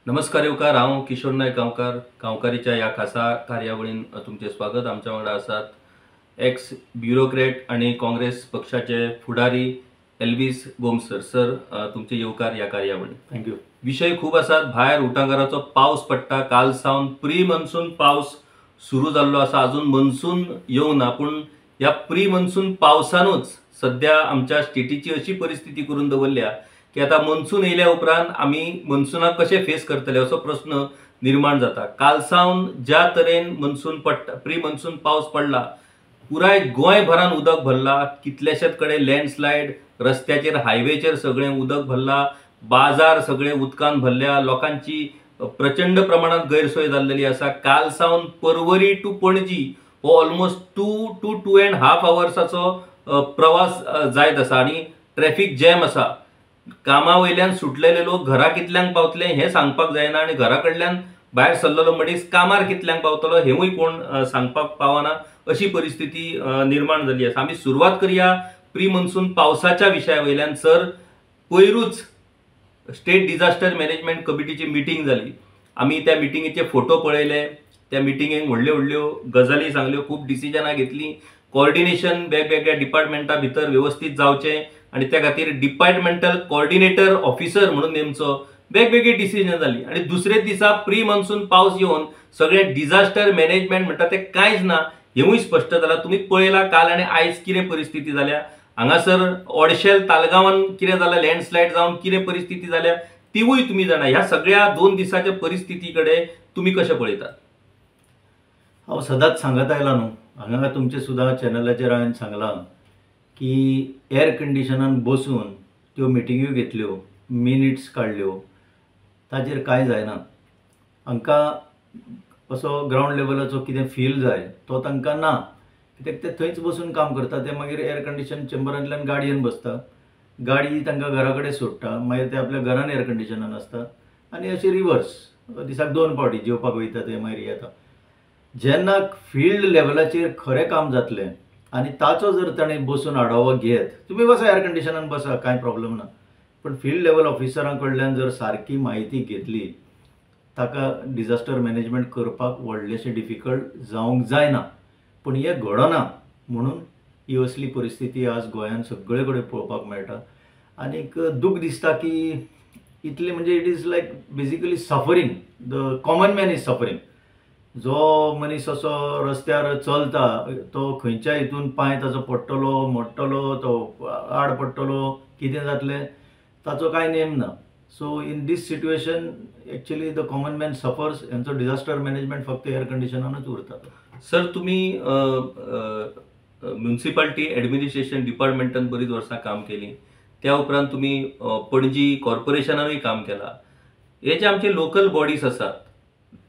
नमस्कार येवकार, हांव किशोर नायक गांवकार. गांवकारीच्या ह्या खासा कार्यावळीन तुमचे स्वागत. आमच्या वांगडा आसात एक्स ब्युरोक्रेट आणि काँग्रेस पक्षाचे फुडारी एल्विस गोमसर. सर, तुमचे येवकार ह्या कार्यावळीन. थँक्यू. विषय खूप आसात. भायर उटंगाराचो पावस पडटा. काल सावन प्री मनसून पावस सुरू जाल्लो आसा. अजून मनसून येवंक ना, पूण ह्या प्री मनसून पावसानूच सध्या आमच्या स्टेटीची अशी परिस्थिती करून दवरल्या की आता मनसून येयल्या उपरांत आमी मनसूनाक कशे फेस करतले असो प्रश्न निर्माण जाता. काल सावन ज्या तरेन मनसून पडटा, प्री मनसून पावस पडला, पुराय गोंयभरान उदक भरला. कितलेशेच कडेन लँडस्लायड, रस्त्याचेर हायवेचेर सगळें उदक भरला. बाजार सगळे उदकान भरल्या. लोकांची प्रचंड प्रमाणात गैरसोय जाल्लेली आसा. काल सावन पर्वरी टू पणजी हो ऑलमोस्ट 2 to 2.5 hours प्रवास जायत आसा आणि ट्रॅफिक जॅम आसा. कामा वयल्यान सुटलेले लोक घरा कितल्यांक पावतले हें सांगपाक जायना आणि घरा कडल्यान भायर सरलेलो मनीस कामार कितल्यांक पावतलो हेंवूय कोण सांगपाक पावना. अशी परिस्थिती निर्माण जाल्ली आसा. आमी सुरवात करया प्री मनसून पावसाच्या विशया वयल्यान. सर, पयरूच स्टेट डिझास्टर मॅनेजमेंट कमिटीची मिटींग जाली. आमी त्या मिटींगेचे फोटो पळयले. त्या मिटींगेक व्हडल्यो व्हडल्यो गजाली सांगल्यो, खूब डिसिजनां घेतली. कोऑर्डिनेशन वेगवेगळ्या डिपार्टमेंटा भितर व्यवस्थित जावचें आणि त्या खातीर डिपार्टमेंटल कोऑर्डिनेटर ऑफिसर म्हणून नेमचो, वेगवेगळी डिसिजन जाली. आणि दुसरे दिसा प्री मनसून पावस येवन सगळें डिझास्टर मॅनेजमेंट म्हणटा तें कांयच ना हेंवूय स्पश्ट जालां. तुमी पळयलां काल आनी आयज कितें परिस्थिती जाल्या. हांगासर ओडशेल तालगांवान कितें जालां, लँडस्लायड जावन कितें परिस्थिती जाल्या तिवूय तुमी जाणा. ह्या सगळ्या 2 दिसाच्या परिस्थिती कडेन तुमी कशें पळयतात? हांव सदांच सांगत आयला न्हू, हांगा तुमचे सुद्दां चॅनलाचेर हांवें सांगलां की एअर कंडिशनान बसून त्यो मिटिंग्यो घेतल्यो, मिनिट्स काडल्यो, ताचेर कांय जायना. हांकां असो ग्रावंड लेवलाचो कितें फील जाय तो तांकां ना. कित्याक ते थंयच बसून काम करता. ते मागीर एअर कंडिशन चेंबरांतल्यान गाडयेन बसता, गाडी तांकां घरा कडेन सोडटा, मागीर ते आपल्या घरान एअर कंडिशनान आसता आनी अशें रिवर्स दिसाक 2 फावटी जेवपाक वयता ते मागीर येता. जेन्ना फील्ड लेवलाचेर खरें काम जातलें आनी ताचो जर ताणें बसून आढावो घेत, तुमी बसा एअर कंडिशनान बसा, कांय प्रॉब्लेम ना. पण फील्ड लेवल ऑफिसरां कडल्यान जर सारकी म्हायती घेतली, ताका डिझास्टर मॅनेजमेंट करपाक व्हडलेशें डिफिकल्ट जावंक जायना. पूण हें घडना म्हणून ही असली परिस्थिती आज गोंयांत सगळे कडेन पळोवपाक मेळटा. आनीक दूख दिसता की इतले म्हणजे it is like basically suffering, the common man is suffering. जो मनीस असो रस्त्यार चलता तो खंयच्याय हितून पांय ताचो पडटलो, मोडटलो, तो आड पडटलो, कितें जातलें ताचो कांय नेम ना. So in this situation actually the common man suffers. हेंचो डिझास्टर मॅनेजमेंट फक्त एअर कंडिशनानूच उरता. सर, तुम्ही म्युन्सिपालिटी ॲडमिनिस्ट्रेशन डिपार्टमेंटान बरीच वर्सां काम केली. त्या उपरांत तुम्ही पणजी कॉर्पोरेशनानूय काम केलां. हे जे आमचे लोकल बॉडीज आसात,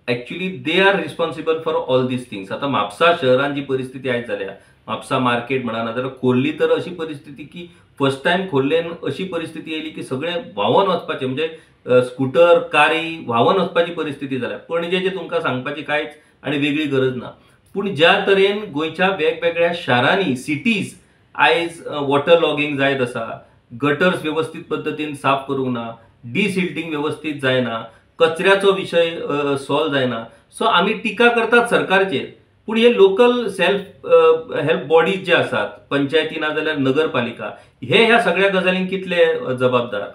actually they are responsible for all these things. आता म्हापसा शहरान जी परिस्थिती आयज जाल्या, म्हापसा मार्केट म्हणा नाजाल्यार खोर्ली तर अशी परिस्थिती की फर्स्ट टायम खोर्लेन अशी परिस्थिती येयली की सगळे व्हांवून वचपाचे, म्हणजे स्कूटर, कारी व्हांवून वचपाची परिस्थिती जाल्या. पणजेचे तुमकां सांगपाची कांयच आनी वेगळी गरज ना. पूण ज्या तरेन गोंयच्या वेगवेगळ्या शारांनी, सिटीज आयज वॉटर लॉगिंग जायत आसा, गटर्स व्यवस्थीत पद्दतीन साफ करूंक ना, डिसिल्टिंग व्यवस्थीत जायना, कचऱ्याचो विशय सॉल्व जायना. सो आमी टिका करतात सरकारचेर, पूण हे लोकल सेल्फ हेल्प बॉडीज जे आसात, पंचायती नाजाल्यार नगरपालिका, हे ह्या सगळ्या गजालींक कितले जबाबदार?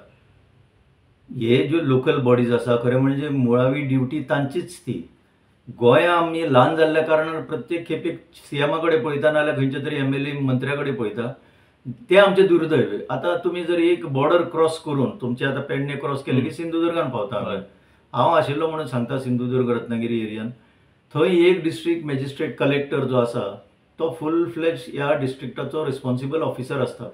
हे ज्यो लोकल बॉडीज आसा खरें म्हणजे मुळावी ड्युटी तांचीच ती. गोंया आमी ल्हान जाल्ल्या कारणान प्रत्येक खेपेक सीएमा कडेन पळयता नाल्यार खंयच्या तरी MLA मंत्र्या कडेन पळयता. ते आमचे दुर्दैव. आतां तुमी जर एक बॉर्डर क्रॉस करून तुमचे आतां पेडणे क्रॉस केले की सिंधुदुर्गान पावता. हांव आशिल्लो म्हणून सांगता सिंधुदुर्ग रत्नागिरी एरियान. थंय एक डिस्ट्रिक्ट मॅजिस्ट्रेट कलेक्टर जो आसा तो फूल फ्लेज ह्या डिस्ट्रिक्टाचो रिस्पॉन्सिबल ऑफिसर आसता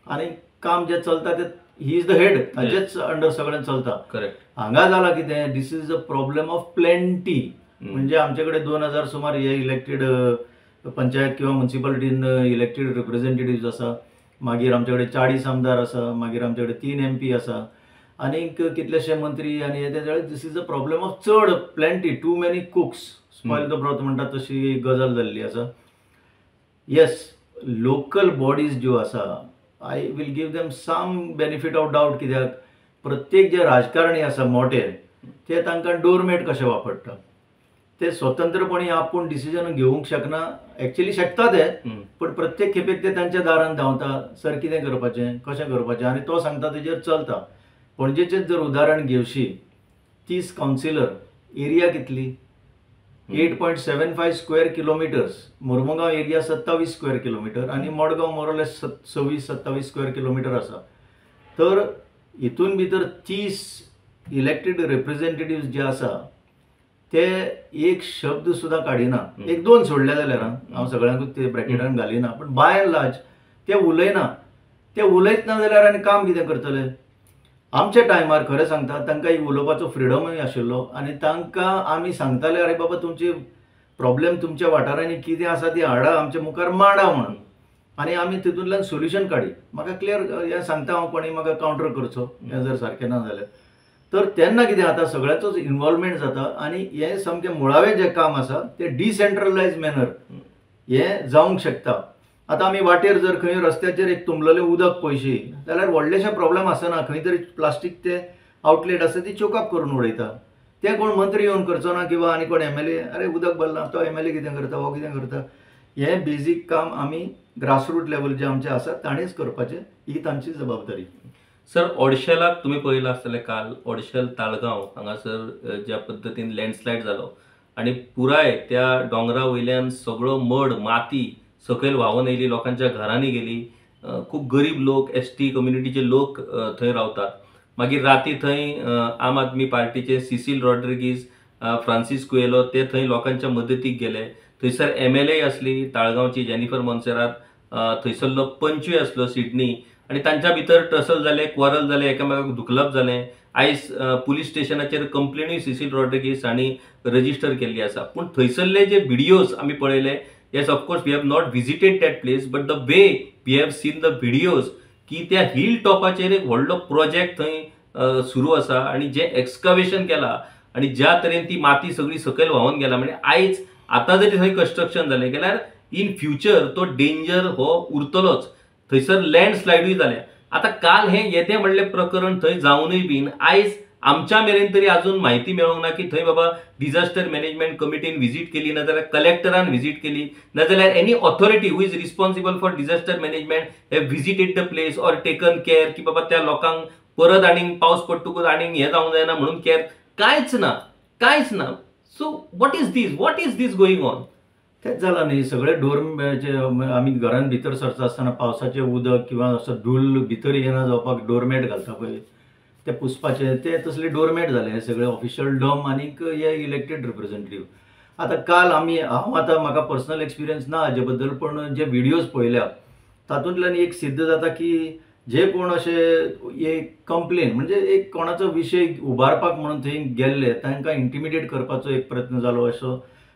आनी काम जे चलता ते ही इज द हेड, ताचेच अंडर सगळें चलता. करेक्ट. हांगा जालां कितें, this is a problem of plenty. म्हणजे आमचे कडेन 2000 सुमार हे इलेक्टेड पंचायत किंवा म्युन्सिपालिटीन इलेक्टेड रिप्रेझेंटेटिव्स आसा. मागीर आमचे कडेन 40 आमदार आसा. मागीर आमचे कडेन 3 MP आसा आनीक कितलेशे मंत्री आनी हे त्याच्या this is a problem of चड plenty, too many cooks spoil the broth म्हणटा तशी गजाल जाल्ली आसा. येस, लोकल बॉडीज ज्यो आसा I will give them some benefit of doubt. कित्याक प्रत्येक जे राजकारणी आसा मोठे ते तांकां डोरमेट कशें वापरता ते स्वतंत्रपणे आपूण डिसिजन घेवंक शकना. एक्चुअली शकता ते, पण प्रत्येक खेपेक ते तांच्या दारान धांवता, सर कितें करपाचें, कशें करपाचें, आनी तो सांगता तेजेर चलता. पणजेचें जर उदाहरण घेवशी, 30 कावन्सिलर, एरिया कितली, 8.75 square kilometres. Mormugao area 27 square kilometre आणि मडगांव मोरलेस 26-27 स्क्वेअर किलोमिटर आसा. तर हितून भितर 30 इलेक्टेड रिप्रेझेंटेटिव्ह जे आसा ते एक शब्द सुद्धा काडिना. एक दोन सोडले जाल्यार हांव सगळ्यांकूच ते ब्रॅकेटान घालिना, पण बाय एंड लार्ज ते उलयना. ते उलयत ना जाल्यार आनी काम कितें करतले. आमच्या टायमार खरें सांगता तांकां एक उलोवपाचो फ्रिडमूय आशिल्लो आणि तांकां आमी सांगताले अरे बाबा तुमचे प्रॉब्लेम तुमच्या वाठारांनी कितें आसा ती हाडा आमच्या मुखार मांडा म्हणून, आनी आमी तितूंतल्यान सोल्युशन काडी. म्हाका क्लियर हें सांगता हांव, कोणी म्हाका कावंटर करचो हें जर सारकें ना जाल्यार. तर तेन्ना कितें जाता, सगळ्याचोच इन्वॉल्वमेंट जाता आनी हें सामकें मुळावें जें काम आसा तें डिसेंट्रलायज मॅनर हें जावंक शकता. आतां आमी वाटेर जर खंय रस्त्याचेर एक तुंबलेलें उदक पळयशी जाल्यार व्हडलेशें प्रॉब्लेम आसना. खंय तरी प्लास्टीक ते आउटलेट आसा ती चोकअप करून उडयता. ते कोण मंत्री येवन करचो ना किंवा आनी कोण MLA अरे उदक भरला तो MLA कितें करता हो कितें करता. हें बेजीक काम आमी ग्रासरूट लेवल जे आमचे आसा ताणीच करपाचें, ही तांची जबाबदारी. सर, ओडशेलाक तुम्ही पळयलां आसतलें काल ओडशेल ताळगांव हांगासर ज्या पद्दतीन लँडस्लायड जालो आनी पुराय त्या दोंगरा वयल्यान सगळो मड माती सकयल व्हांवून येयली, लोकांच्या घरांनी गेली. खूब गरीब लोक, ST कम्युनिटीचे लोक थंय रावतात. मागीर राती थंय आम आदमी पार्टीचे सिसील रॉड्रिगीज, फ्रांसीस कुएलो ते थंय लोकांच्या मदतीक गेले. थंयसर MLA आसली ताळगांवची जेनिफर मोन्सेरात, थंयसरलो पंचूय आसलो सिडनी, आनी तांच्या भितर टसल जाले, क्वॉरल जाले, एकामेकाक दुखलप जालें. आयज पुलीस स्टेशनाचेर कंप्लेनूय सिसील रॉड्रिगीज हांणी रजिस्टर केल्ली आसा. पूण थंयसरले जे व्हिडियोज आमी पळयले, yes of course we have not visited that place, but the way we have seen the videos की त्या हिल टॉपाचेर एक व्हडलो प्रोजेक्ट थंय सुरू आसा आनी जे एक्सकवेशन केला आनी ज्या तरेन ती माती सगळी सकयल व्हांवून गेला. म्हणजे आयज आतां जरी थंय कन्स्ट्रक्शन जालें जाल्यार इन फ्युचर तो डेंजर हो उरतलोच. थंयसर लँडस्लायडूय जाल्या. आतां काल हें येदें म्हणलें प्रकरण थंय जावनूय बीन आयज आमच्या मेरेन तरी अजून म्हायती मेळोंक ना की थंय बाबा डिझास्टर मॅनेजमेंट कमिटीन व्हिजीट केली, नाजाल्यार कलेक्टरान व्हिजीट केली, नाजाल्यार any authority who is responsible for disaster management have visited the place or taken care की बाबा त्या लोकांक परत आनीक पावस पडटकूच आनीक हें जावंक जायना म्हणून केअर. कांयच ना. So what is this going on. तेच जालां न्ही. सगळे डोरमॅचे आमी घरान भितर सरता आसतना पावसाचें उदक किंवा असो धूळ भितर येना जावपाक डोरमॅट घालता पळय ते पुसपाचे, ते तसले डोरमॅट जाले सगळे ऑफिशियल डम आनीक हे इलेक्टेड रिप्रेझेंटेटिव्ह. आतां काल हांव आतां म्हाका पर्सनल एक्सपिरियन्स ना हाजे बद्दल, पण जे व्हिडियोज पळयल्या तातूंतल्यान एक सिद्ध जाता की जे कोण अशे एक कंप्लेन म्हणजे एक कोणाचो विशय उबारपाक म्हणून थंय गेल्ले तांकां इंटिमिडेट करपाचो एक प्रयत्न जालो असो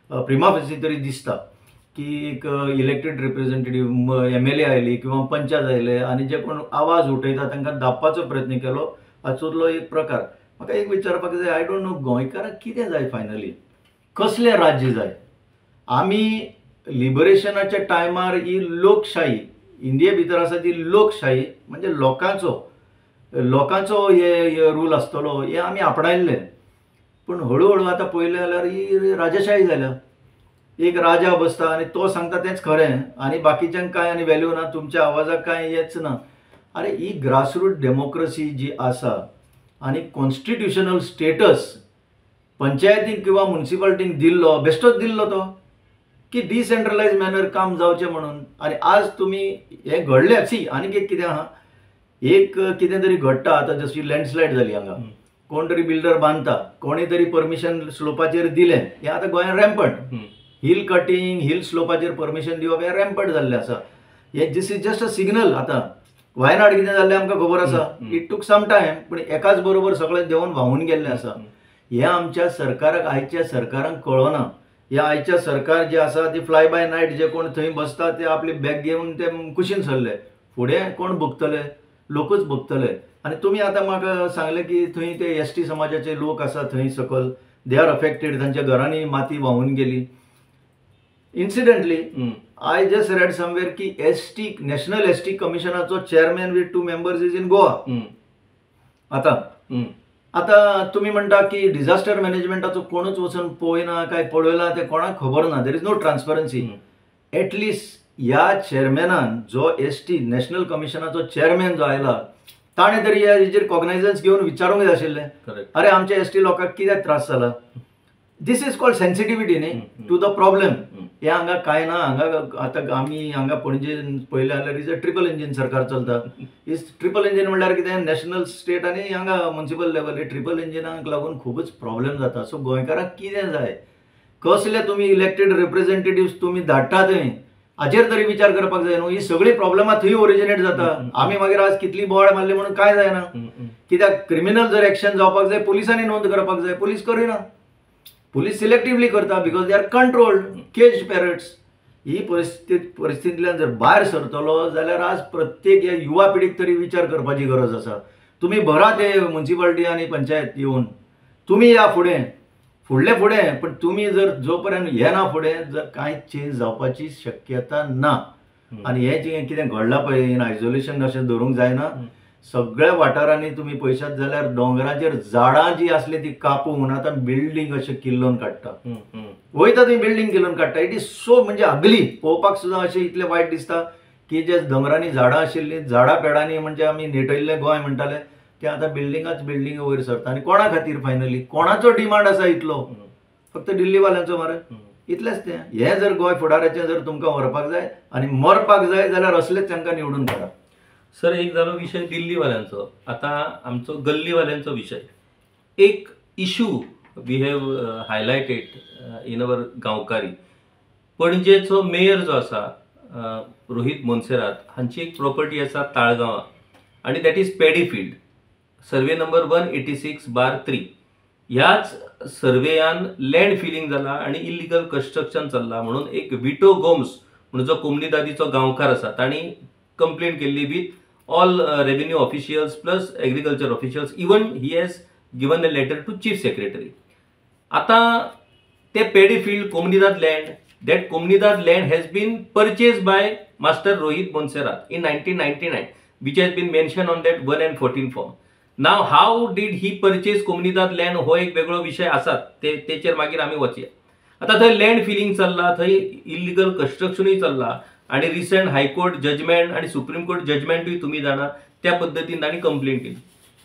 प्रिमा फेसी तरी दिसता. की एक इलेक्टेड रिप्रेझेंटेटिव्ह MLA आयली किंवा पंचायत आयले आनी जे कोण आवाज उठयता तांकां दाबपाचो प्रयत्न केलो, हाचोतलो एक प्रकार. म्हाका एक विचारपाक जाय, आय डोंट नो गोंयकारांक कितें जाय फायनली, कसलें राज्य जाय. आमी लिबरेशनाच्या टायमार ही लोकशाही इंडिये भितर आसा ती लोकशाही म्हणजे लोकांचो हे रूल आसतलो हे आमी आपणायल्ले. पूण हळूहळू आतां पळयलें जाल्यार ही राजशाही जाल्या. एक राजा बसता आनी तो सांगता तेंच खरें आनी बाकीच्यांक कांय आनी व्हॅल्यू ना, तुमच्या आवाजाक कांय हेच ना. अरे ही ग्रासरूट डेमोक्रेसी जी आसा आनी कॉन्स्टिट्युशनल स्टेटस पंचायतीक किंवा म्युनिसिपालिटीक दिल्लो बेश्टोच दिल्लो तो की डिसेंट्रलायज मॅनर काम जावचें म्हणून. आनी आज तुमी हें घडलें सी आनीक एक कितें आहा, एक कितें तरी घडटा आतां जशी लँडस्लायड जाली हांगा, कोण तरी बिल्डर बांदता, कोणी तरी परमिशन स्लोपाचेर दिलें, हें आतां गोंयांत रॅम्पंट. हिल कटींग, हिल स्लोपाचेर परमिशन दिवप हें रॅम्पंट जाल्लें आसा. हें this is just a signal. आतां वायनाड कितें जाल्लें आमकां खबर आसा, इट टूक सम टायम, पूण एकाच बरोबर सगळें देंवन व्हांवून गेल्लें आसा. हें आमच्या सरकाराक आयच्या सरकारांक कळना. ह्या आयच्या सरकार जे आसा ती फ्लाय बाय नायट जे कोण थंय बसता ते आपली बॅग घेवन ते कुशीन सरले. फुडें कोण भोगतले, लोकूच भोगतले. आनी तुमी आतां म्हाका सांगलें की थंय ते ST समाजाचे लोक आसा थंय सकल, दे आर अफेक्टेड, तांच्या घरांनी माती व्हांवून गेली. Incidentally I just read somewhere की नॅशनल ST कमिशनाचो chairman with 2 members is in Goa. आतां आता तुम्ही म्हणता की डिझास्टर मॅनेजमेंटाचो कोणूच वचून पळयना काय पळयला ते कोणाक खबर ना, there is no transparency. At least ह्या चेअरमॅनान जो ST नॅशनल कमिशनाचो चेअरमॅन जो आयला ताणें तरी हेजेर कॉग्नायझन्स घेवन विचारूंक जाय आशिल्लें, अरे आमच्या ST लोकांक कित्याक त्रास जाला. दिस इज कॉल्ड सेन्सिटिव्हिटी न्ही टू द प्रॉब्लेम. हे हांगा काय ना, हांगा आतां आमी हांगा पणजेन पळयलें जाल्यार इज अ ट्रिपल इंजीन सरकार चलता. इज ट्रिपल इंजीन म्हणल्यार कितें, नॅशनल स्टेट आनी हांगा म्युनिसिपल लेवल. हे ट्रिपल इंजिनाक लागून खूबच प्रॉब्लेम जाता. सो गोंयकारांक कितें जाय, कसले तुमी इलेक्टेड रिप्रेझेंटेटिव्स तुमी धाडटा थंय, हाचेर तरी विचार करपाक जाय न्हू. ही सगळी प्रॉब्लेमां थंय ओरिजिनेट जाता. आमी मागीर आज कितली बोवाळ मारली म्हणून काय जायना. कित्याक क्रिमिनल जर एक्शन जावपाक जाय पुलिसांनी नोंद करपाक जाय, पुलीस करिना. पुलीस सिलेक्टिवली करता because they are controlled cage parrots. ही परिस्थितींतल्यान जर भायर सरतलो जाल्यार आज प्रत्येक ह्या युवा पिढीक तरी विचार करपाची गरज आसा. तुमी भरा ते म्युनिसिपालिटी आनी पंचायत येवन, तुमी या फुडें पण तुमी जर जो पर्यंत येना फुडें जर कांय चेंज जावपाची शक्यता ना. आनी हें जें कितें घडलां पळय, इन आयसोलेशन अशें धरूंक जायना. सगळ्या वाठारांनी तुमी पळयशात जाल्यार दोंगराचेर झाडां जी आसली ती कापून आतां बिल्डींग अशें किल्लोवन काडटा. वयता थंय बिल्डींग किल्लोवन काडटा. इट इज सो म्हणजे अगली पळोवपाक सुद्दां अशें इतलें वायट दिसता की जे दोंगरांनी झाडां आशिल्लीं, झाडां पेडांनी म्हणजे आमी नेटयल्लें गोंय म्हणटाले ते आतां बिल्डिंग वयर सरता. आनी कोणा खातीर फायनली कोणाचो डिमांड आसा इतलो? फक्त दिल्लीवाल्यांचो मरे, इतलेंच तें. हें जर गोंय फुडाराचें जर तुमकां व्हरपाक जाय आनी मरपाक जाय जाल्यार असलेच तांकां निवडून काडा. सर, एक जालो विषय दिल्लीवाल्यांचो. आता आमचो गल्लीवाल्यांचो विषय. एक issue we have highlighted in our Gaonkari. पणजेचो मेयर जो आसा रोहित मोन्सेरात हांची एक प्रॉपर्टी आसा ताळगांवां आनी that is paddy field, survey number 186/3. ह्याच सर्वेयान लँड फिलिंग जाला आनी इलिगल कन्स्ट्रक्शन चल्लां म्हणून एक विटो गोम्स म्हणून जो कोमनीदादीचो गांवकार आसा तांणी कंप्लेंट केल्ली with all revenue officials plus agriculture officials. Even he has given a letter to chief secretary. आता ते पॅडी फील्ड कोमनीदाद land, that Komnidad land has been purchased by Master Rohit Monserrat in 1999, which has been mentioned on that 1 and 14 form. Now, how did he purchase Komnidad land? हो एक वेगळो विषय आसा, तेचेर मागीर आमी वचया. आता थंय लँड फिलिंग चल्ला, थंय इलिगल कन्स्ट्रक्शनूय चल्ला आनी रिसंट हायकोर्ट जजमेंट आनी सुप्रीम कोर्ट जजमेंटूय तुमी जाणा त्या पद्दतीन तांणी कंप्लेंट केली.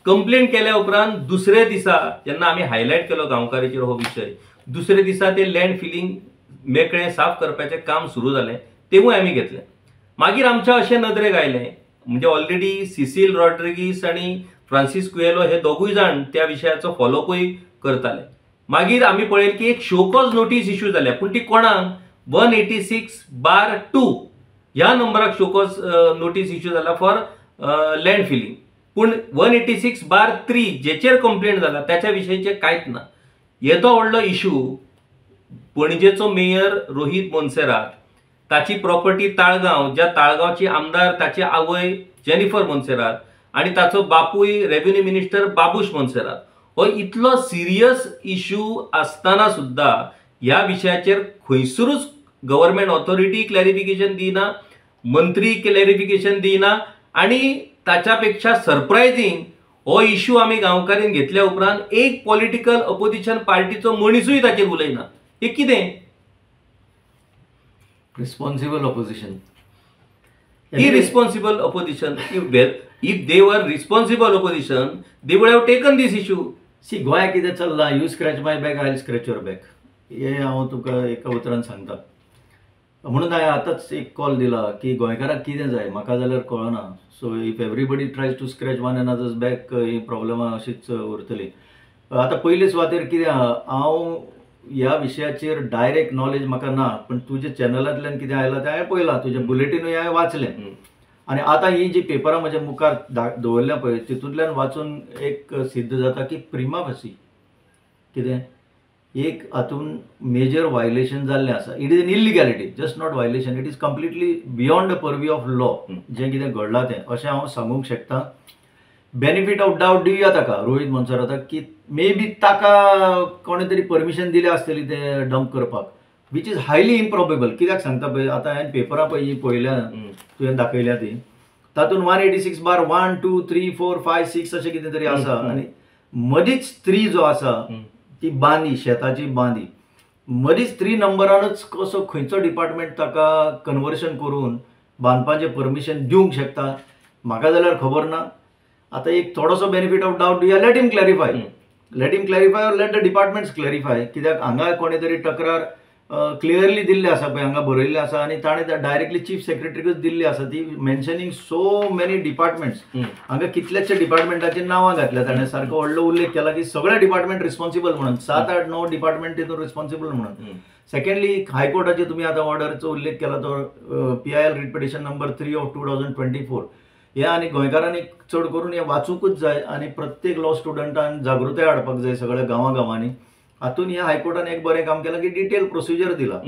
कंप्लेंट केल्या उपरांत दुसरे दिसा जेन्ना आमी हायलायट केलो गांवकारीचेर हो विशय, दुसरे दिसा ते लँड फिलिंग मेकळें साफ करपाचें काम सुरू जालें, तेवूय आमी घेतलें. मागीर आमच्या अशें नदरेक आयलें, म्हणजे ऑलरेडी सिसील रॉड्रिगीस आनी फ्रांसीस कुएलो हे दोगूय जाण त्या विशयाचो फॉलोअपूय करताले. मागीर आमी पळयलें की एक शोकॉज नोटीस इश्यू जाल्या, पूण ती कोणाक? 186/2 ह्या नंबराक शोकॉज नोटीस इश्यू जाला फॉर लँड फिलिंग. पूण 186/3 जेचेर कंप्लेंट जाला त्याच्या विशयीचें कांयच ना. येदो व्हडलो इश्यू. पणजेचो मेयर रोहित मोन्सेरात, ताची प्रॉपर्टी ताळगांव, ज्या ताळगांवची आमदार ताची आवय जेनिफर मोन्सेरात आनी ताचो बापूय रेव्हेन्यू मिनिस्टर बाबूश मोन्सेरात. हो इतलो सिरियस इश्यू आसतना सुद्धा ह्या विशयाचेर खंयसरूच गव्हर्नमेंट ऑथॉरिटी क्लॅरिफिकेशन दिना, मंत्री क्लॅरिफिकेशन दिना आनी ताच्या पेक्षा सरप्रायझींग हो इश्यू आमी गांवकारीन घेतल्या उपरांत एक पॉलिटिकल अपोजिशन पार्टीचो मनीसूय ताचेर उलयना. हे कितें? Responsible opposition. Irresponsible opposition. If they were responsible opposition, they would have taken this issue. See गोंया कितें चल्लां, you scratch my back, I will scratch your back. हे हांव तुका एका उतरान सांगता. म्हणून हांवें आतांच एक कॉल दिला की गोंयकारांक कितें जाय म्हाका जाल्यार कळना. So if everybody tries to scratch one another's back, ही प्रॉब्लेमां अशीच उरतली. आतां पयले सुवातेर कितें आहा, हांव ह्या विशयाचेर डायरेक्ट नॉलेज म्हाका ना, पण तुज्या चॅनलांतल्यान कितें आयलां तें हांवें पळयलां, तुजें बुलेटिनूय हांवें वाचलें. आनी आतां ही जी पेपरां म्हज्या मुखार दवरल्या पळय तितूंतल्यान वाचून एक सिद्ध जाता की प्रिमा फसी कितें एक हातून मेजर वायलेशन जाल्लें आसा. It is an illegality, just not violation, it is completely beyond the purview of law. जें कितें घडलां तें अशें हांव सांगूंक शकता. बेनिफीट ऑफ डावट दिवया ताका रोहित मोन्सेराताक की मे बी ताका कोणे तरी परमिशन दिली आसतली ते डंप करपाक, वीच इज हायली इम्प्रॉबेबल. कित्याक सांगता पळय, आतां हांवें पेपरां पळय पळयल्या, तुवें दाखयल्या ती, तातूंत 186/1, 2, 3, 4, 5, 6 अशें कितें तरी आसा. आनी मदींच 3 जो आसा ती बांदी, शेताची बांदी, मदींच 3 नंबरानच कसो खंयचो डिपार्टमेंट ताका कन्वर्शन करून बांदपाचें परमिशन दिवंक शकता म्हाका जाल्यार खबर ना. आतां एक थोडोसो बेनिफीट ऑफ डावट दिया, let him clarify or let the departments clarify. कित्याक हांगा कोणे तरी तक्रार क्लियरली दिल्ली आसा पळय, हांगा बरयल्लें आसा आनी ताणें डायरेक्टली चीफ सेक्रेटरीकच दिल्ली आसा ती मेन्शनिंग सो मेनी डिपार्टमेंट्स. हांगा कितलेशे डिपार्टमेंटाची नांवां घातल्या ताणें, सारको व्हडलो उल्लेख केला की सगळे डिपार्टमेंट रिस्पॉन्सिबल म्हणून, 7-8-9 डिपार्टमेंट तितून रिस्पॉन्सिबल म्हणून. सेकंडली हायकोर्टाचे तुमी आतां ऑर्डरचो उल्लेख केला तो PIL writ petition number 3 of 2024. हे आनी गोंयकारांनी चड करून हे वाचूंकूच जाय आनी प्रत्येक लॉ स्टुडंटान जागृताय हाडपाक जाय सगळ्या गांवांनी. हातून ह्या हायकोर्टान एक बरें काम केलां की डिटेल प्रोसिजर दिला.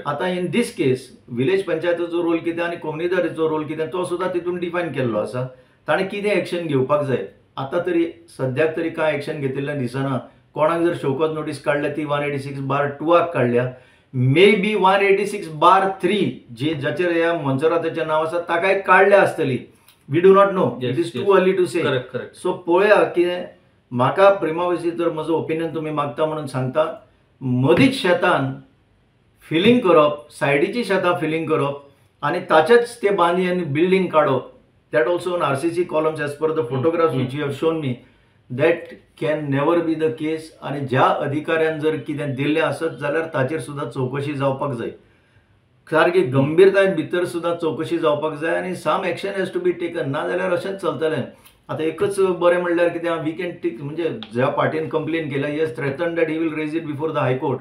आतां इन दीस केस विलेज पंचायतीचो रोल कितें आनी कम्युनिटीचो रोल कितें तो सुद्दां तितून डिफायन केल्लो आसा. ताणें कितें एक्शन घेवपाक जाय आतां तरी सद्याक तरी कांय एक्शन घेतिल्लें दिसना. कोणाक जर शोकत नोटीस काडल्या ती 186/2 काडल्या, मे बी 186/3 जाचेर ह्या मंचराताचें नांव आसा ताकाय काडल्या आसतली. We do not know, it is too early to say. So पळया कितें म्हाका प्रेमावशी जर म्हजो ओपिनियन तुमी मागता म्हणून सांगता, मदींच शेतान फिलिंग करप, सायडीची शेतां फिलिंग करप आनी ताचेच ते बांदी आनी बिल्डींग काडप, that also on RCC columns as per the photographs which you have shown me, that can never be the case. आनी ज्या अधिकाऱ्यान जर कितें दिल्लें आसत जाल्यार ताचेर सुद्दां चवकशी जावपाक जाय, सारकी गंभीरतायेन भितर सुद्दां चवकशी जावपाक जाय आनी some action has to be taken. ना जाल्यार अशेंच चलतलें. आतां एकच बरें म्हणल्यार कितें वी कॅन टेक, म्हणजे ज्या पार्टीन कंप्लेन केल्या he has threaten that he will raise it before the high court.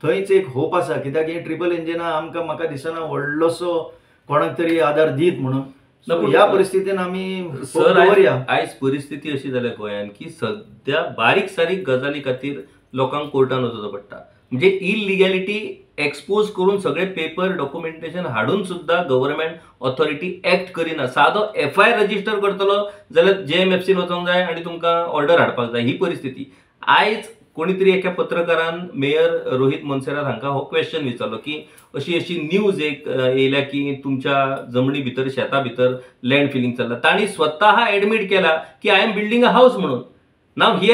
थंयच एक होप आसा, कित्याक ही ट्रिपल इंजिनां आमकां म्हाका दिसना व्हडलोसो कोणाक तरी आदार दीत म्हणून. ह्या परिस्थितीन आमी आयज परिस्थिती अशी जाल्या गोंयांत की सद्या बारीक सारीक गजाली खातीर लोकांक कोर्टान वचचो पडटा. म्हणजे इलिगॅलिटी एक्सपोज करून सगळे पेपर डॉक्युमेंटेशन हाडून सुद्दां गव्हर्नमेंट ऑथॉरिटी एक्ट करिना. सादो FIR रजिस्टर करतलो जाल्यार JMFCन वचोंक जाय आनी तुमकां ऑर्डर हाडपाक जाय. ही परिस्थिती. आयज कोणी तरी एका पत्रकारान मेयर रोहित मोन्सेरात हांकां हो क्वेश्चन विचारलो की अशी न्यूज एक येयल्या की तुमच्या जमनी भितर शेता भितर लँड फिलिंग चल्ला. तांणी स्वता एडमीट केला की I am building a house म्हणून. नाव ही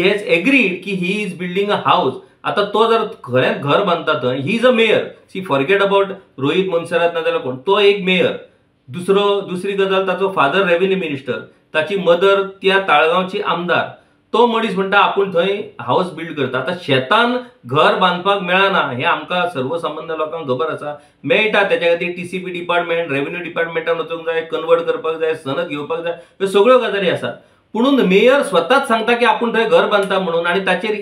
हॅज एग्रीड की he is building a house. आता तो जर खरेंच घर बांदता थंय, he is a mayor. See forget about Rohit Monserrate ना जाल्यार कोण, तो एक मेयर. दुसरी गजाल ताचो फादर रेव्हेन्यू मिनिस्टर, ताची मदर त्या ताळगांवची आमदार. तो मनीस म्हणटा आपूण थंय हाऊस बिल्ड करता. आता शेतान घर बांदपाक मेळना हे आमकां सर्वसामान्य लोकांक खबर आसा. मेळटा त्याच्या खातीर TCP डिपार्टमेंट, रेव्हेन्यू डिपार्टमेंटान वचूंक जाय, कन्वर्ट करपाक जाय, सनद घेवपाक जाय, ह्यो सगळ्यो गजाली आसात. पुणून मेयर स्वताच सांगता की आपूण थंय घर बांदता म्हणून आनी ताचेर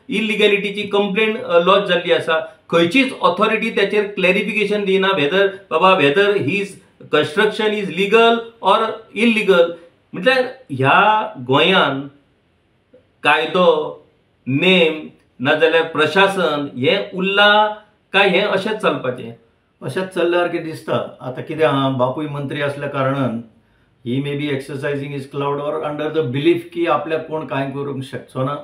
इलिगॅलिटीची कंप्लेंट लॉन्च जाल्ली आसा. खंयचीच ऑथॉरिटी त्याचेर क्लॅरिफिकेशन दिना whether his construction is legal or illegal. म्हटल्यार ह्या गोंयान कायदो नेम नाजाल्यार प्रशासन हे उरला काय हे अशेंच चलपाचें? अशेंच चल्ल्यार कितें दिसता. आतां कितें बापूय मंत्री आसल्या कारणान he may be exercising is cloud or under the belief की आपल्याक कोण कांय करूंक शकचो ना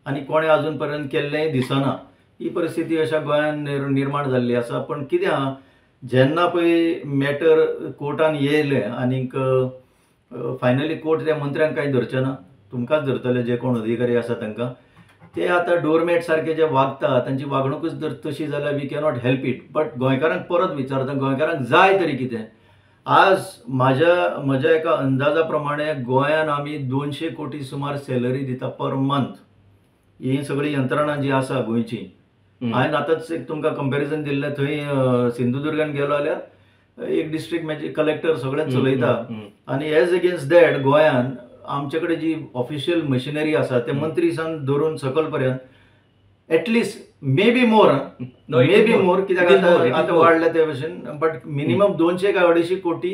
आनी कोणें अजून पर्यंत केल्लेंय दिसना. ही परिस्थिती अशा गोंयान निर्माण जाल्ली आसा. पण कितें आहा, जेन्ना पळय मॅटर कोर्टान येयलें आनीक फायनली कोर्ट त्या मंत्र्यांक कांय धरचें ना, तुमकांच धरतले जे कोण अधिकारी आसा तांकां. ते आतां डोरमॅट सारके जे वागता तांची वागणूकच जर तशी जाल्यार we cannot help it. But गोंयकारांक परत विचारता, गोंयकारांक जाय तरी कितें. आज म्हज्या एका अंदाजा प्रमाणे गोंयान आमी 200 कोटी सुमार सॅलरी दिता पर मंथ. ही सगळी यंत्रणा जी आसा गोंयची. हांवें आतांच एक तुमकां कंपॅरिजन दिल्लें. थंय सिंधुदुर्गान गेलो जाल्यार एक डिस्ट्रिक्ट मॅजिस्ट्रेट कलेक्टर सगळें चलयता आनी एज अगेन्स्ट दॅट गोंयान आमचे कडेन जी ऑफिशियल मशिनरी आसा ते मंत्री सान धरून सकल पर्यंत एटलिस्ट मे बी मोर कित्याक आतां वाडल्या त्या भशेन. बट मिनिमम 200 काय 250 कोटी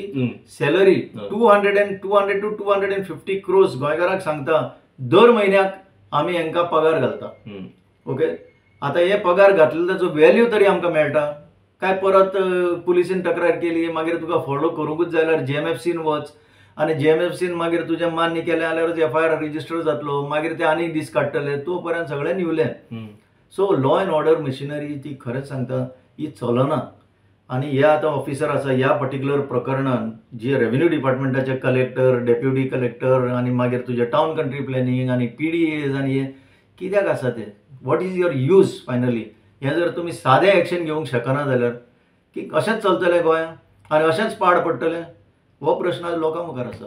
सॅलरी, 200 to 250 crores गोंयकारांक सांगता दर म्हयन्याक आमी हांकां पगार घालता. ओके, आतां हे पगार घातले ताचो व्हॅल्यू तरी आमकां मेळटा काय? परत पुलिसीन तक्रार केली मागीर तुका फॉलो करूंकूच जाय जाल्यार JMFCन वच आनी JMFCन मागीर तुजें मान्य केलें जाल्यार FIR रजिस्टर जातलो, मागीर ते आनीक दीस काडटले, तो पर्यंत सगळें निवलें. So law and order machinery ती खरेंच सांगता ही चलना. आणि हे आतां ऑफिसर आसा ह्या पर्टिक्युलर प्रकरणान जे रेव्हेन्यू डिपार्टमेंटाचे कलेक्टर, डेप्युटी कलेक्टर आणि मागीर तुजे टावन कंट्री प्लॅनिंग आणि PDAs आणि हे कित्याक आसा ते, what is your use finally? हे जर तुमी सादें एक्शन घेवंक शकना जाल्यार की अशेंच चलतलें गोंयांत आनी अशेंच पाड पडटलें? हो प्रश्न आज लोकां मुखार आसा.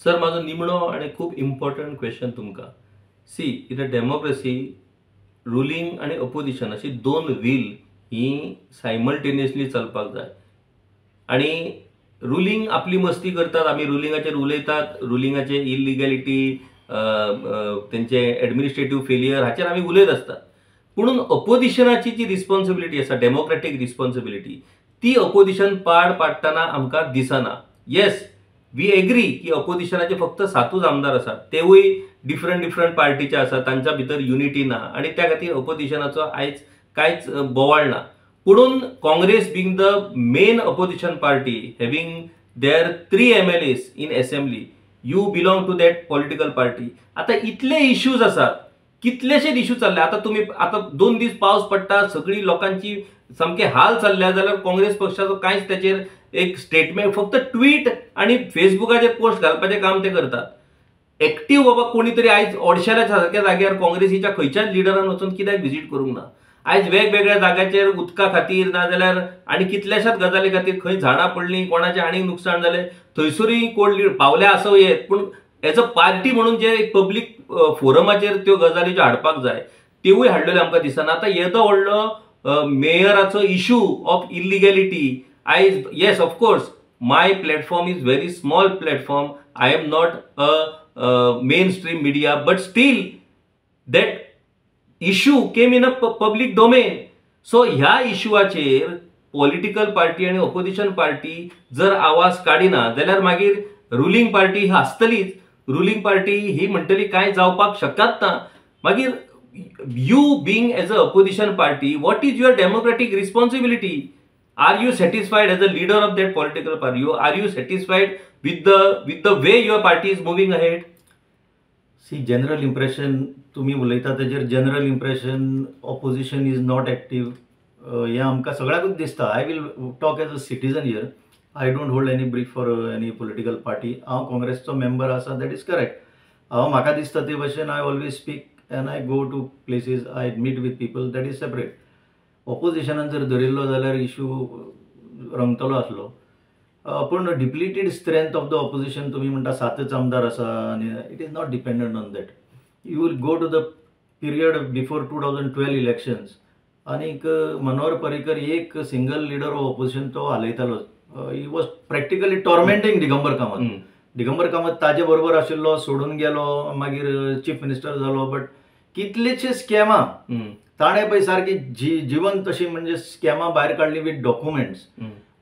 सर, माझो निमणो आणि खूप इम्पॉर्टंट क्वेश्चन तुमकां. See, in a democracy ruling आणि अपोजिशन अशी दोन व्हील ही सायमल्टेनियसली चलपाक जाय. आणि रुलिंग आपली मस्ती करतात, आमी रुलिंगाचेर उलयतात, रुलिंगाचे इलिगॅलिटी, त्यांचे एडमिनिस्ट्रेटिव्ह फेलियर हाचेर आमी उलयत असतात. पुणून अपोजिशनाची जी रिस्पॉन्सिबिलिटी आसा, डेमोक्रेटीक रिस्पॉन्सिबिलिटी, ती अपोजिशन पाड पाडटना आमकां दिसना. येस, वी एग्री की अपोजिशनाचे फक्त 7च आमदार आसात, तेवूय डिफरंट पार्टीचे आसात, तांच्या भितर युनिटी ना आणि त्या खातीर अपोजिशनाचो आयज कांयच बोवाळ ना. पुणून Congress being the main opposition party, having their 3 MLAs in assembly, you belong to that political party. आतां इतले इश्यूज आसात, कितलेशेच इश्यू चालले. आता तुम्ही 2 दीस पावस पडटा, सगळी लोकांची सामके हाल चालल्या, जाल्यार काँग्रेस पक्षाचो कांयच त्याचेर एक स्टेटमेंट, फक्त ट्वीट आणि फेसबुकाचेर पोस्ट घालपाचें काम ते करतात. एक्टिव्ह बाबा कोणी तरी आयज ओडशेल्या सारक्या जाग्यार काँग्रेसीच्या खंयच्याच लिडरान वचून कित्याक व्हिजीट करूंक ना? आयज वेगवेगळ्या जाग्याचेर उदका खातीर नाजाल्यार आनी कितल्याशाच गजाली खातीर खंय झाडां पडलीं, कोणाचें आनीक नुकसाण जालें, थंयसरूय कोण पावल्या आसो येत, पूण एज अ पार्टी म्हणून जे पब्लीक फोरमाचेर त्यो गजाली ज्यो हाडपाक जाय तेवूय हाडलेल्यो आमकां दिसना. आतां येदो व्हडलो मेयराचो इश्यू ऑफ इलिगॅलिटी आयज, yes of course my platform is very small platform, I am not a main stream media, but still that issue came in a public domain. So ह्या इश्यूआचेर पॉलिटिकल पार्टी आणि ऑपोजिशन पार्टी जर आवाज काडिना जाल्यार मागीर ruling party ही आसतलीच. Ruling party ही म्हणटली कांय जावपाक शकत ना. मागीर you being as a opposition party, what is your democratic responsibility? Are you satisfied as a leader of that political party? Are you satisfied with the way your party is moving ahead? See, general impression तुम्ही उलयता तेजेर general impression opposition is not active, हें आमकां सगळ्यांकूच दिसता. I will talk as a citizen here. I don't hold any brief for any political party. हांव काँग्रेसचो member आसा, दॅट इज करेक्ट. म्हाका दिसता ते भशेन I always speak and I go to places, I meet with people, that is separate. ऑपोजिशनान जर धरिल्लो जाल्यार इश्यू रंगतलो आसलो. पूण depleted strength of the opposition तुमी म्हणटा 7च आमदार आसा आनी it is not dependent on that. You will go to the period before 2012 elections, आनीक मनोहर पर्रीकर एक सिंगल लिडर ऑफ ऑपोजिशन तो हालयतालो. He was practically tormenting Digambar Kamat. Digambar Kamat ताजे बरोबर आशिल्लो, सोडून गेलो, मागीर चीफ मिनिस्टर जालो. बट कितलेशे स्कॅमां ताणें पळय सारकी जिवन तशी म्हणजे स्कॅमां भायर काडली विथ डॉक्युमेंट्स.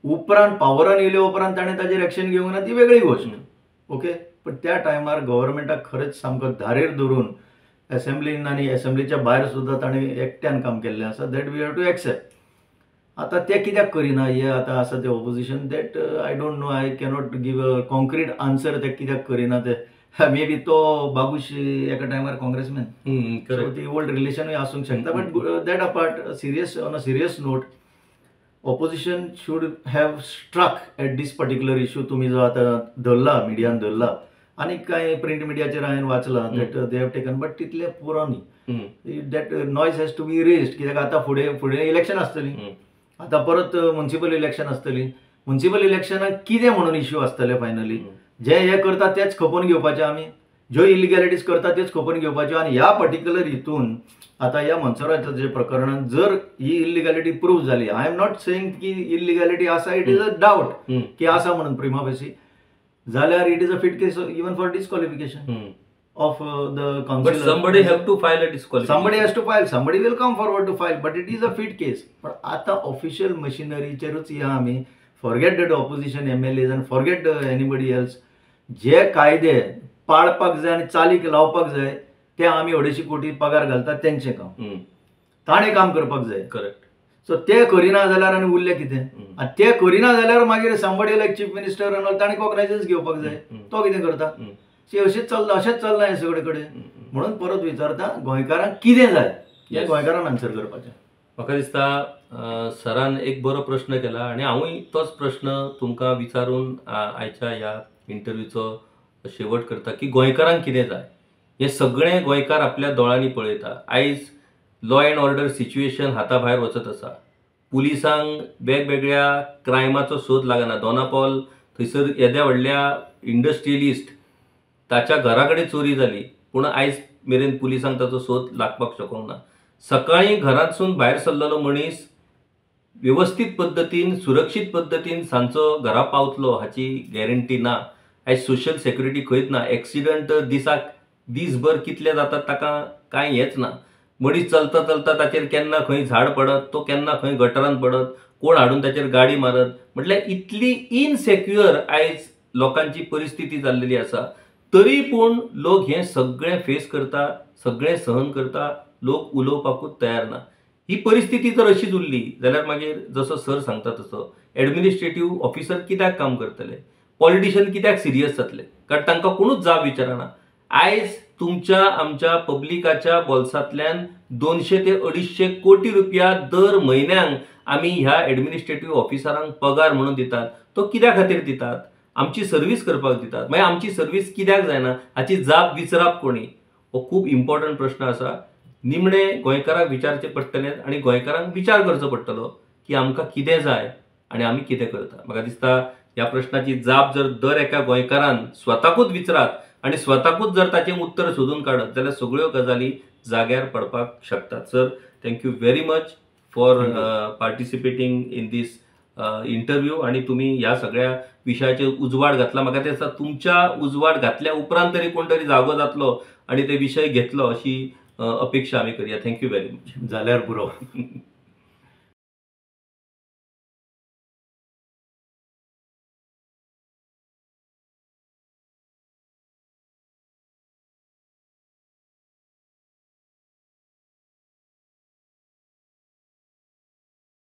उपरांत पावरान येयले उपरांत ताणें ताजेर एक्शन घेवंक ना ती वेगळी गोश्ट. ओके, पण त्या टायमार गव्हर्मेंटाक खरेंच सामको धारेर धरून असेंब्लीन आनी असेंब्लीच्या भायर सुद्दां ताणें एकट्यान काम केल्लें आसा. That we have to accept. आतां ते कित्याक करिना हे आतां आसा ते opposition, that I don't know. I cannot give a concrete answer ते कित्याक करिना ते. मे बी तो बाबूश एका टायमार काँग्रेसमॅन, सो ती ओल्ड रिलेशनूय आसूंक शकता. But that apart, on a serious note, opposition should have struck at this particular issue. तुम्ही जो आता धरला, मिडियान धरला, आनी कांय प्रिंट मिडियाचेर हांवें वाचलां that they have taken, but तितले पुरो न्ही. That noise has to be raised. कित्याक आतां फुडें इलेक्शन आसतली, आतां परत म्युनिसिपल इलेक्शन आसतली. म्युनिसिपल इलेक्शनाक कितें म्हणून इश्यू आसतले फायनली? जे हे करता तेच खपोवन घेवपाचे आमी, ज्यो इलिगॅलिटीज करता तेच खपोवन घेवपाच्यो. आनी ह्या पर्टिक्युलर हितून आतां ह्या मनसुराच्या प्रकरणात जर ही इलिगॅलिटी प्रूव्ह जाली, आय एम नॉट सेईंग की इलिगॅलिटी आसा, इट इज अ डाऊट की आसा म्हणून प्रिमा फेसी, जाल्यार it is a fit case even for disqualification of the council. But somebody have to file a disqualification. Somebody has to file. Somebody will come forward to file. But it is a fit case. But आता official machinery चेरूच या आमी forget that opposition MLAs and forget anybody else. जे कायदे पाळपाक जाय आनी चालीक लावपाक जाय ते आमी 250 कोटी पगार घालतात तेंचें काम. ताणें काम करपाक जाय. करेक्ट. सो ते करिना जाल्यार आनी उरलें कितें? आनी ते करिना जाल्यार मागीर somebody like chief minister and ताणें कॉग्नायझन्स घेवपाक जाय. तो कितें करता? अशेंच चल्लां हें सगळे कडेन. म्हणून परत विचारता, गोंयकारांक कितें जाय हें गोंयकारांक आन्सर करपाचें. म्हाका दिसता सरान एक बरो प्रश्न केला आणि हांवूय तोच प्रश्न तुमकां विचारून आयच्या ह्या इंटरव्यूचो शेवट करता की गोंयकारांक कितें जाय. हे सगळे गोंयकार आपल्या दोळांनी पळयता. आयज लॉ अँड ऑर्डर सिच्युएशन हाता भायर वचत आसा. पुलिसांक वेगवेगळ्या क्रायमाचो सोद लागना. दोनापावल थंयसर येद्या व्हडल्या इंडस्ट्रियलिस्ट ताच्या घरा कडेन चोरी जाली पूण आयज मेरेन पुलिसांक ताचो सोद लागपाक शकूंक ना. सकाळीं घरांतसून भायर सरलेलो मनीस व्यवस्थीत पद्दतीन सुरक्षीत पद्दतीन सांजचो घरा पावतलो हाची गॅरंटी ना. आयज सोशल सेक्युरिटी खंयच ना. एक्सिडंट दिसाक दीसभर कितले जातात ताका कांय हेच ना. मनीस चलता चलता ताचेर केन्ना खंय झाड पडत, तो केन्ना खंय गटरांत पडत, कोण हाडून ताचेर गाडी मारत. म्हटल्यार इतली इनसेक्युअर आयज लोकांची परिस्थिती जाल्लेली आसा. तरी पूण लोक हे सगळें फेस करता, सगळें सहन करता. लोक उलोवपाकूच तयार ना. ही परिस्थिती जर अशीच उरली जाल्यार मागीर जसो सर सांगता तसो एडमिनिस्ट्रेटिव्ह ऑफिसर कित्याक काम करतले, पॉलिटिशियन कित्याक सिरियस जातले, कारण तांकां कोणूच जाप विचारना. आयज तुमच्या आमच्या पब्लिकाच्या बोल्सांतल्यान 200 ते 250 कोटी रुपया दर म्हयन्याक आमी ह्या एडमिनिस्ट्रेटिव्ह ऑफिसरांक पगार म्हणून दितात. तो कित्या खातीर दितात? आमची सर्व्हिस करपाक दितात. मागीर आमची सर्व्हिस कित्याक जायना हाची जाप विचारप कोणी? हो खूब इम्पॉर्टंट प्रश्न आसा. निमणे गोंयकारांक विचारचे पडटले आणि गोंयकारांक विचार करचो पडटलो की आमकां कितें जाय आणि आमी कितें करता. म्हाका दिसता ह्या प्रश्नाची जाप जर दर एका गोंयकारान स्वताकूच विचारात आणि स्वताकूच जर ताचें उत्तर सोदून काडत जाल्यार सगळ्यो गजाली जाग्यार पडपाक शकतात. Sir, thank you very much for participating in this interview आणि तुम्ही ह्या सगळ्या विशयाचेर उजवाड घातला. म्हाका दिसता तुमच्या उजवाड घातल्या उपरांत तरी कोण तरी जागो जातलो आणि ते विशय घेतलो अशी अपेक्षा आमी करया. Thank you very much. जाल्यार पुरो.